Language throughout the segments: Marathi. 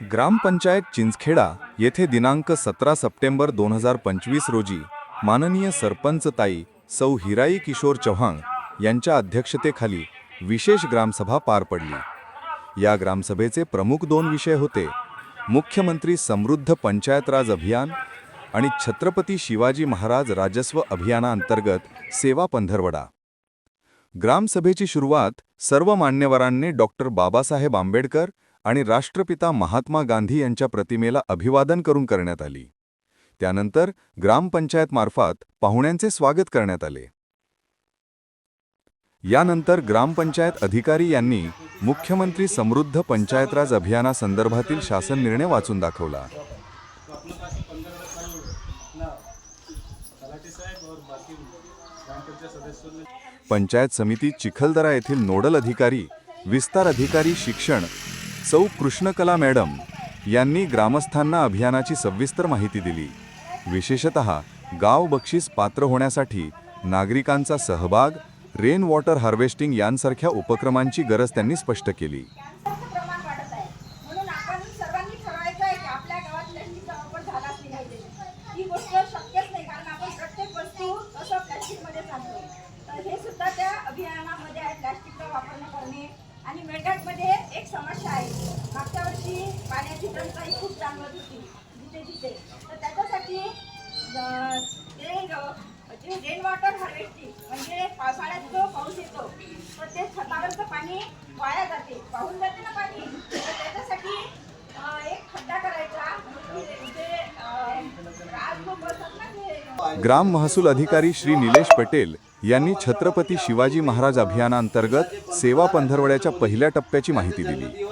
ग्रामपंचायत चिंचखेडा येथे दिनांक 17 सप्टेंबर 2025 रोजी माननीय सरपंच ताई सौ हिराई किशोर चव्हाण यांच्या अध्यक्षतेखाली विशेष ग्रामसभा पार पडली। या ग्रामसभेचे प्रमुख दोन विषय होते, मुख्यमंत्री समृद्ध पंचायत राज अभियान आणि छत्रपती शिवाजी महाराज राजस्व अभियानांतर्गत सेवा पंधरवडा। ग्रामसभेची सुरुवात सर्व मान्यवरांनी डॉक्टर बाबासाहेब आंबेडकर आणि राष्ट्रपिता महात्मा गांधी यांच्या प्रतिमेला अभिवादन करून करण्यात आली। त्यानंतर ग्रामपंचायत मार्फत पाहुण्यांचे स्वागत करण्यात आले। यानंतर ग्रामपंचायत अधिकारी यांनी मुख्यमंत्री समृद्ध पंचायत राज अभियानासंदर्भातील शासन निर्णय वाचून दाखवला। पंचायत समिती चिखलदरा येथील नोडल अधिकारी विस्तार अधिकारी शिक्षण सौ कृष्णकला मॅडम यांनी ग्रामस्थांना अभियानाची सविस्तर माहिती दिली। विशेषतः गाव बक्षीस पात्र होण्यासाठी नागरिकांचा सहभाग, रेन वॉटर हार्वेस्टिंग यांसारख्या उपक्रमांची गरज त्यांनी स्पष्ट केली। आणि मेळघाटमध्ये एक समस्या आहे, मागच्या वर्षी पाण्याची टंचाई खूप जाणवत होती जिथे तर त्याच्यासाठी रेन वॉटर हार्वेस्टिंग म्हणजे पावसाळ्यात जो पाऊस येतो तर ते छतावरचं पाणी वाया जाते, वाहून जाते ना पाणी, तर त्याच्यासाठी एक खड्डा करायचा ग्राम महसूल अधिकारी श्री निलेश पटेल यांनी छत्रपती शिवाजी महाराज अभियानांतर्गत सेवा पंधरवड्याच्या पहिल्या टप्प्याची माहिती दिली।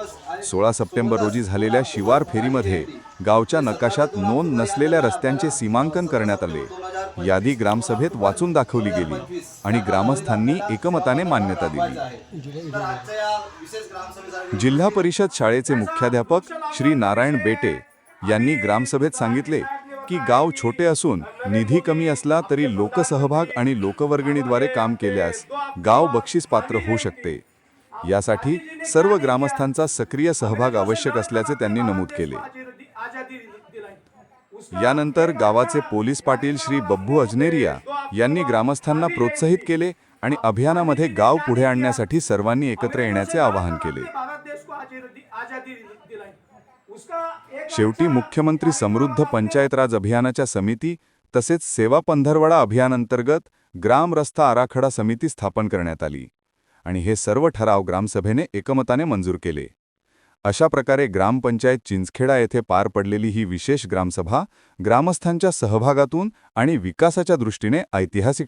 16 सप्टेंबर रोजी झालेल्या शिवार फेरीमध्ये गावच्या नकाशात नोंद नसलेल्या रस्त्यांचे सीमांकन करण्यात आले। यादी ग्रामसभेत वाचून दाखवली गेली आणि ग्रामस्थांनी एकमताने मान्यता दिली। जिल्हा परिषद शाळेचे मुख्याध्यापक श्री नारायण बेटे यांनी ग्रामसभेत सांगितले की गाव छोटे असून निधी कमी असला तरी लोकसहभाग आणि लोकवर्गणीद्वारे काम केल्यास गाव बक्षीस पात्र होऊ शकते। यासाठी सर्व ग्रामस्थांचा सक्रिय सहभाग आवश्यक असल्याचे त्यांनी नमूद केले। यानंतर गावाचे पोलीस पाटील श्री बब्बू अजनेरिया यांनी ग्रामस्थांना प्रोत्साहित केले आणि अभियानामध्ये गाव पुढे आणण्यासाठी सर्वांनी एकत्र येण्याचे आवाहन केले। शेवटी मुख्यमंत्री समृद्ध पंचायत राज अभियानाच्या समिती तसेच सेवा पंधरवडा अभियानांतर्गत ग्राम रस्ता आराखडा समिती स्थापन करण्यात आली आणि हे सर्व ठराव ग्रामसभेने एकमताने मंजूर केले। अशा प्रकारे ग्रामपंचायत चिंचखेडा येथे पार पडलेली ही विशेष ग्रामसभा ग्रामस्थांच्या सहभागातून आणि विकासाच्या दृष्टीने ऐतिहासिक